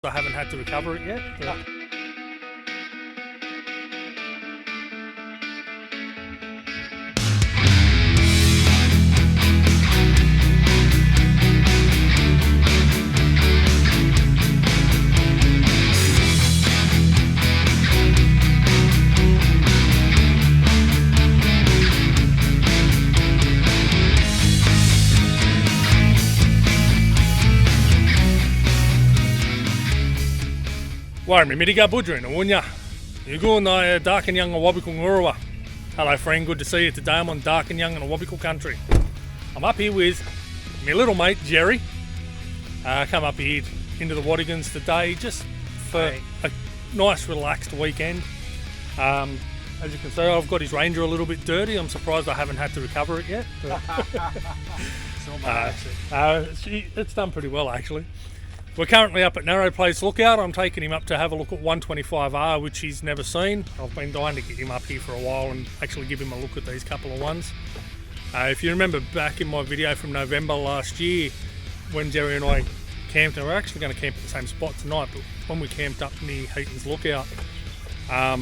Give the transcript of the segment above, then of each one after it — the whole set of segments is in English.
I haven't had to recover it yet. But... Warmi Miriga Budrin, Wunya. You go on Dark and Young Awabakal Ngurua. Hello, friend, good to see you today. I'm on Dark and Young in Awabakal country. I'm up here with my little mate Gerry. Come up here into the Watagans today just for a nice relaxed weekend. As you can see, I've got his Ranger a little bit dirty. I'm surprised I haven't had to recover it yet. It's done pretty well actually. We're currently up at Narrow Place Lookout. I'm taking him up to have a look at 125R, which he's never seen. I've been dying to get him up here for a while and actually give him a look at these couple of ones. If you remember back in my video from November last year, when Gerry and I camped, and we're actually going to camp at the same spot tonight, but when we camped up near Heaton's Lookout, I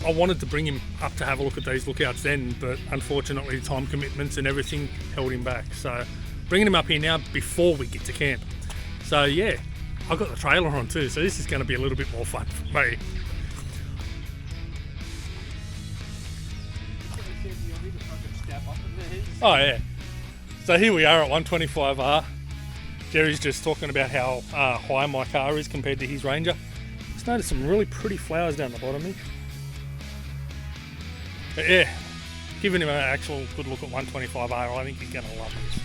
wanted to bring him up to have a look at these lookouts then, but unfortunately time commitments and everything held him back. So bringing him up here now before we get to camp. So yeah, I've got the trailer on too, so this is going to be a little bit more fun for me. Oh yeah. So here we are at 125R. Gerry's just talking about how high my car is compared to his Ranger. Just noticed some really pretty flowers down the bottom here. But yeah, giving him an actual good look at 125R, I think he's going to love this.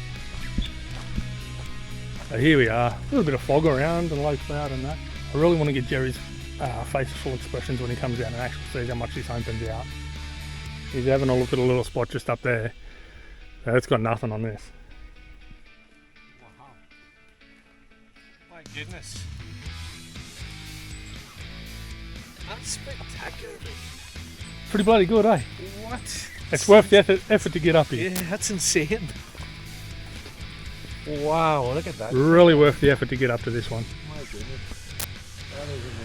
So here we are, a little bit of fog around and low cloud and that. I really want to get Gerry's facial expressions when he comes out and actually sees how much this opens out. He's having a look at a little spot just up there. So it's got nothing on this. Wow. My goodness. That's spectacular. Pretty bloody good, eh? What? It's worth the effort to get up here. Yeah, that's insane. Wow, look at that. Really worth the effort to get up to this one. My goodness. That is amazing.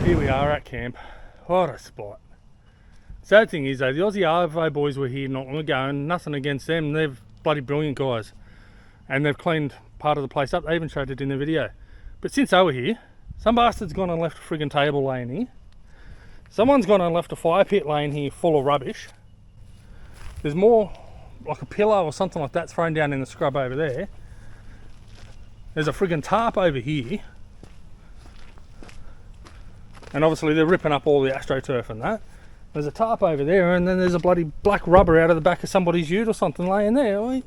Here we are at camp. What a spot. Sad thing is though, the Aussie Arvo boys were here not long ago, and nothing against them, they're bloody brilliant guys. And they've cleaned part of the place up, they even showed it in the video. But since they were here, some bastard's gone and left a friggin' table laying here. Someone's gone and left a fire pit laying here full of rubbish. There's more, like a pillow or something like that thrown down in the scrub over there. There's a friggin' tarp over here. And obviously they're ripping up all the AstroTurf and that. There's a tarp over there, and then there's a bloody black rubber out of the back of somebody's ute or something laying there. The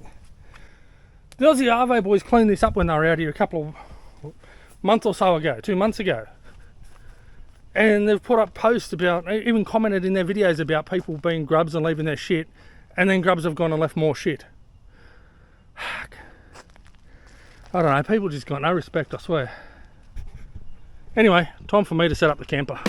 Aussie Arvo boys cleaned this up when they were out here a couple of months or so ago, 2 months ago. And they've put up posts about, even commented in their videos about people being grubs and leaving their shit, and then grubs have gone and left more shit. I don't know, people just got no respect, I swear. Anyway, time for me to set up the camper.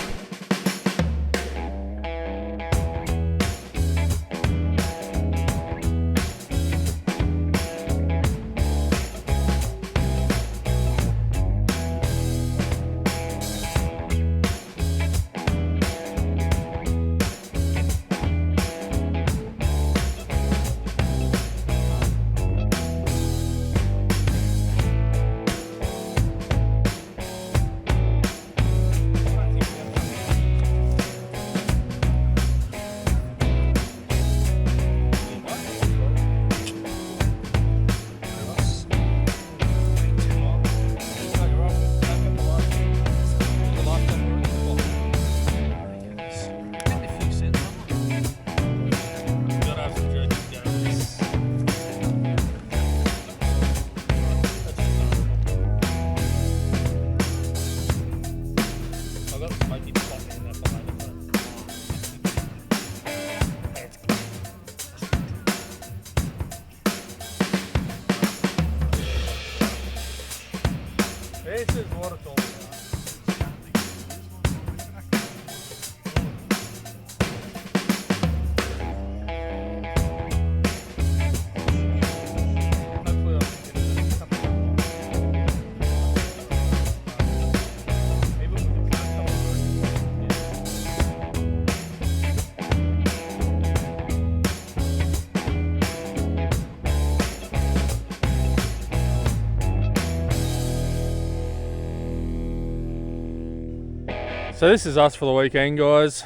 So this is us for the weekend, guys.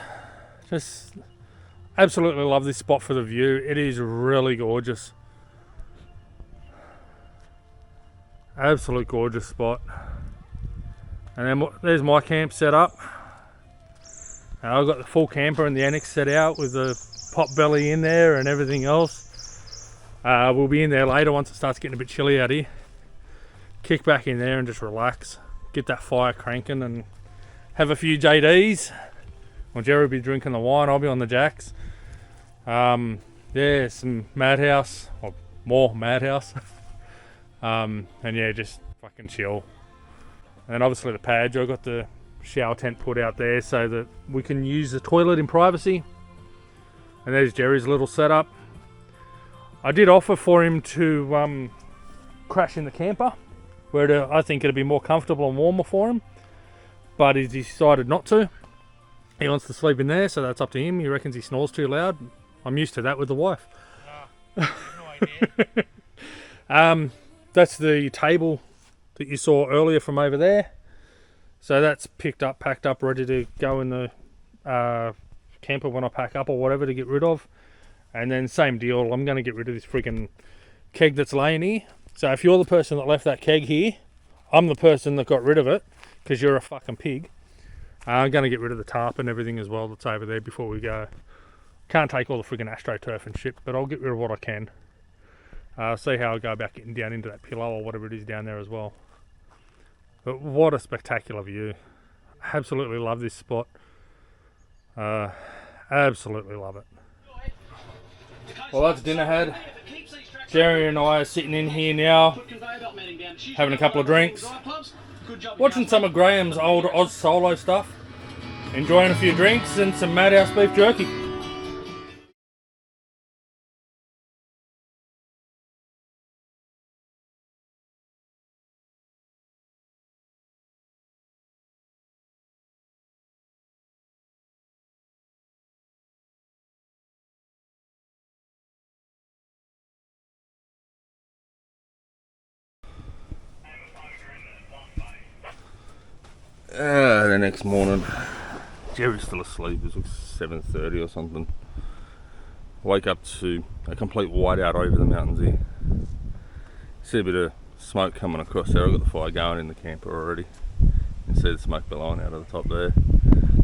Just absolutely love this spot for the view. It is really gorgeous. Absolute gorgeous spot. And then there's my camp set up. And I've got the full camper and the annex set out with the pot belly in there and everything else. We'll be in there later once it starts getting a bit chilly out here. Kick back in there and just relax. Get that fire cranking and have a few JDs. Well, Gerry will be drinking the wine, I'll be on the jacks. Yeah, some madhouse, or more madhouse. And yeah, just fucking chill. And obviously the Pajero, I've got the shower tent put out there so that we can use the toilet in privacy. And there's Gerry's little setup. I did offer for him to crash in the camper, where I think it'd be more comfortable and warmer for him, but he's decided not to. He wants to sleep in there, so that's up to him. He reckons he snores too loud. I'm used to that with the wife. No idea. That's the table that you saw earlier from over there. So that's picked up, packed up, ready to go in the camper when I pack up or whatever to get rid of. And then same deal, I'm going to get rid of this freaking keg that's laying here. So if you're the person that left that keg here, I'm the person that got rid of it because you're a fucking pig. I'm going to get rid of the tarp and everything as well that's over there before we go. Can't take all the freaking AstroTurf and shit, but I'll get rid of what I can. See how I go about getting down into that pillow or whatever it is down there as well. But what a spectacular view. Absolutely love this spot. Absolutely love it. Well, that's dinner had. Gerry and I are sitting in here now, having a couple of drinks, watching some of Graham's old Oz Solo stuff, enjoying a few drinks and some Madhouse beef jerky. The next morning, Gerry's still asleep. It's like 7:30 or something. Wake up to a complete whiteout over the mountains here. See a bit of smoke coming across there. I've got the fire going in the camper already. You can see the smoke billowing out of the top there.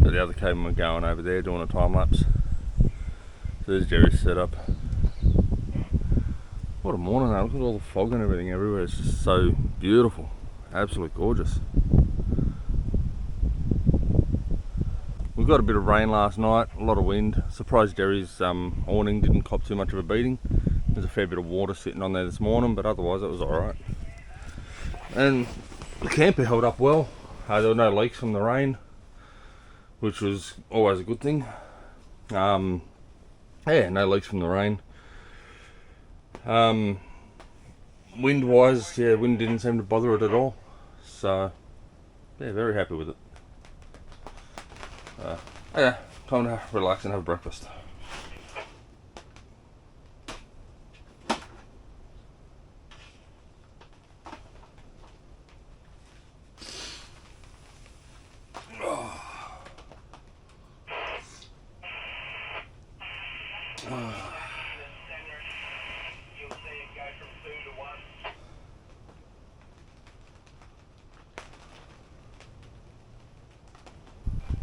Got the other cabin going over there doing a time lapse. So there's Gerry's setup. What a morning though. Look at all the fog and everything everywhere. It's just so beautiful. Absolutely gorgeous. We got a bit of rain last night, a lot of wind. Surprised Gerry's awning didn't cop too much of a beating. There's a fair bit of water sitting on there this morning, but otherwise it was alright. And the camper held up well. There were no leaks from the rain, which was always a good thing. Yeah, no leaks from the rain. Wind wise, yeah, wind didn't seem to bother it at all. So, yeah, very happy with it. Yeah, time to relax and have breakfast.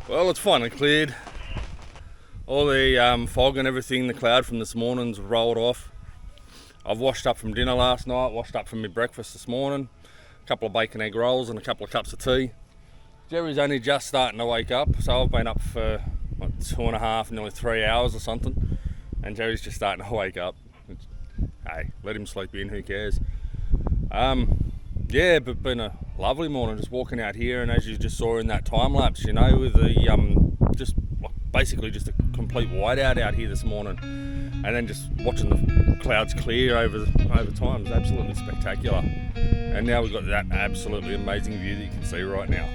Well, it's finally cleared. All the fog and everything, the cloud from this morning's rolled off. I've washed up from dinner last night, washed up from my breakfast this morning. A couple of bacon egg rolls and a couple of cups of tea. Gerry's only just starting to wake up, so I've been up for like 2.5, nearly 3 hours or something. And Gerry's just starting to wake up. Hey, let him sleep in, who cares? Yeah, but been a lovely morning just walking out here, and as you just saw in that time lapse, you know, with the just basically just a complete whiteout out here this morning, and then just watching the clouds clear over time is absolutely spectacular. And now we've got that absolutely amazing view that you can see right now.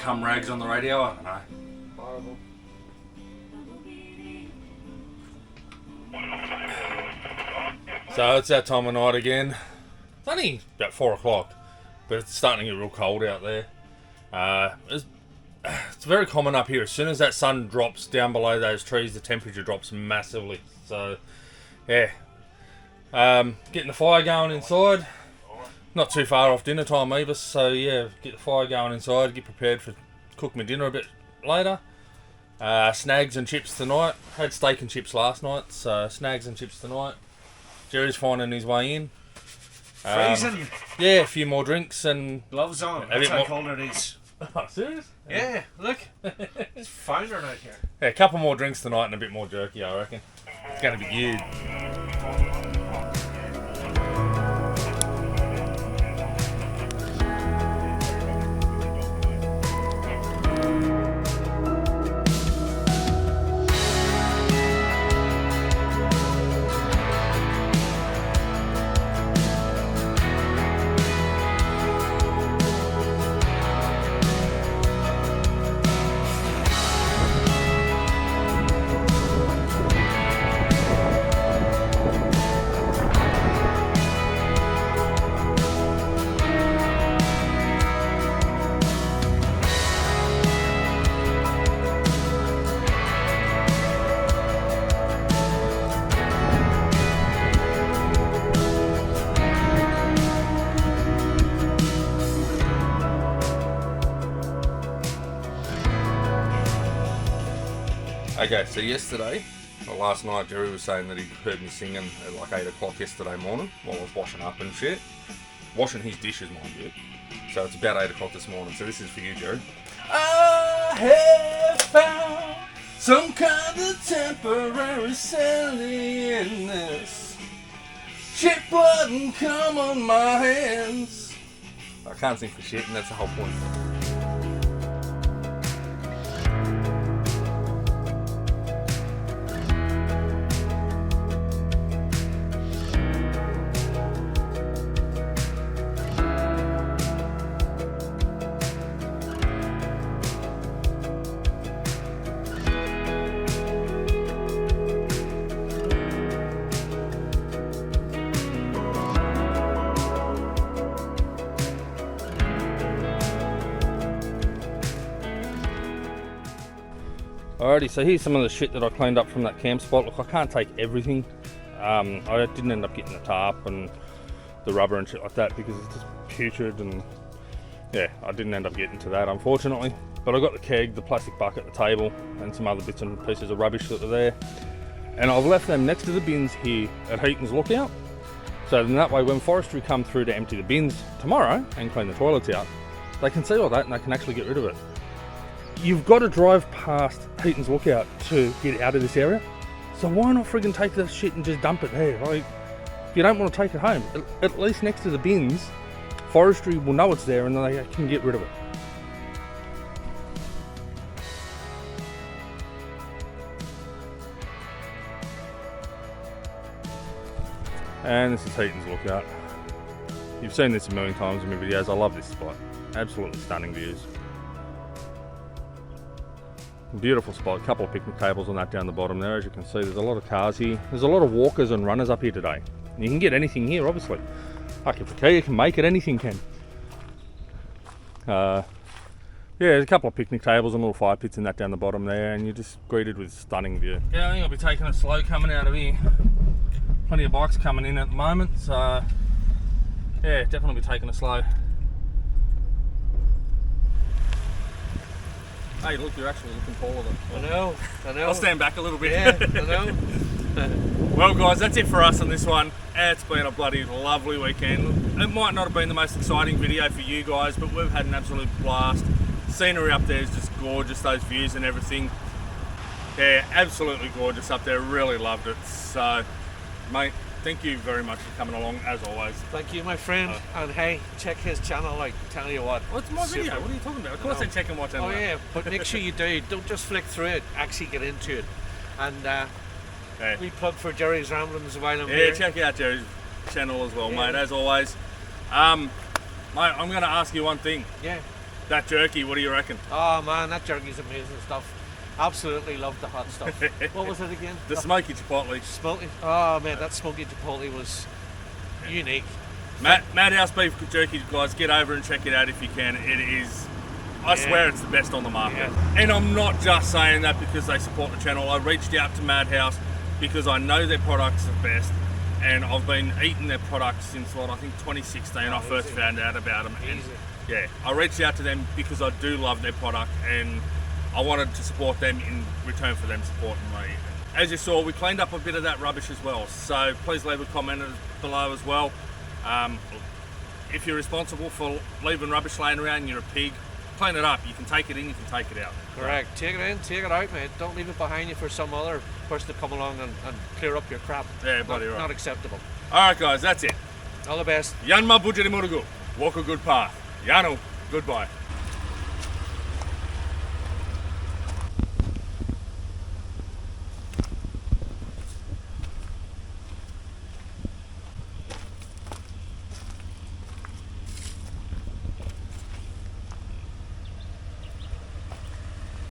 cum rags on the radio, I don't know. Horrible. So it's that time of night again. It's only about 4 o'clock, but it's starting to get real cold out there. It's very common up here. As soon as that sun drops down below those trees, the temperature drops massively. So, yeah. Getting the fire going inside. Not too far off dinner time either, so yeah, get the fire going inside, get prepared for cook my dinner a bit later. Snags and chips tonight. Had steak and chips last night, so snags and chips tonight. Gerry's finding his way in. Freezing. Yeah, a few more drinks and... Gloves on. A That's bit how more- cold it is. Oh, serious? Yeah, look. It's foundering out here. Yeah, a couple more drinks tonight and a bit more jerky, I reckon. It's going to be good. Okay, so yesterday, or last night, Gerry was saying that he heard me singing at like 8 o'clock yesterday morning while I was washing up and shit. Washing his dishes, mind you. So it's about 8 o'clock this morning, so this is for you, Gerry. I have found some kind of temporary silliness. Shit wouldn't come on my hands. I can't sing for shit, and that's the whole point. Alrighty, so here's some of the shit that I cleaned up from that camp spot. Look, I can't take everything. I didn't end up getting the tarp and the rubber and shit like that because it's just putrid, and yeah, I didn't end up getting to that, unfortunately. But I got the keg, the plastic bucket, the table, and some other bits and pieces of rubbish that were there. And I've left them next to the bins here at Heaton's Lookout. So then that way, when forestry come through to empty the bins tomorrow and clean the toilets out, they can see all that and they can actually get rid of it. You've got to drive past Heaton's Lookout to get out of this area. So why not friggin' take the shit and just dump it there? Like, if you don't want to take it home, at least next to the bins, forestry will know it's there and they can get rid of it. And this is Heaton's Lookout. You've seen this a million times in my videos. I love this spot. Absolutely stunning views. Beautiful spot. A couple of picnic tables on that down the bottom there. As you can see, there's a lot of cars here. There's a lot of walkers and runners up here today. You can get anything here, obviously. Like if you can make it, anything can. Yeah, there's a couple of picnic tables and little fire pits in that down the bottom there, and you're just greeted with a stunning view. Yeah, I think I'll be taking it slow coming out of here. Plenty of bikes coming in at the moment, so yeah, definitely be taking it slow. Hey, look, you're actually looking taller than... I know. I'll stand back a little bit. Yeah, I know. Well, guys, that's it for us on this one. It's been a bloody lovely weekend. It might not have been the most exciting video for you guys, but we've had an absolute blast. Scenery up there is just gorgeous, those views and everything. Yeah, absolutely gorgeous up there. Really loved it. So, mate, thank you very much for coming along, as always. Thank you, my friend. And hey, check his channel, like, tell you what. Well, it's my super. video. What are you talking about? Of course I check and watch it. Oh, yeah, but make sure you do. Don't just flick through it. Actually get into it. And Yeah. we plug for Gerry's Ramblings while I'm Yeah, here. check out Gerry's channel as well, Yeah. mate, as always. Mate, I'm going to ask you one thing. Yeah. That jerky, what do you reckon? Oh man, that jerky's amazing stuff. Absolutely love the hot stuff. What was it again? The smoky chipotle. Smoky. Oh man, that smoky chipotle was unique. Madhouse beef jerky, guys, get over and check it out if you can. It is, I swear it's the best on the market. Yeah. And I'm not just saying that because they support the channel. I reached out to Madhouse because I know their products are best, and I've been eating their products since what, I think 2016 I first found out about them. And yeah, I reached out to them because I do love their product and I wanted to support them in return for them supporting me. As you saw, we cleaned up a bit of that rubbish as well, so please leave a comment below as well. If you're responsible for leaving rubbish laying around and you're a pig, clean it up. You can take it in, you can take it out. Correct. Take it in, take it out, mate. Don't leave it behind you for some other person to come along and clear up your crap. Yeah, buddy, right. Not acceptable. Alright guys, that's it. All the best. Yanma Bujari Murugu. Walk a good path. Yano, goodbye.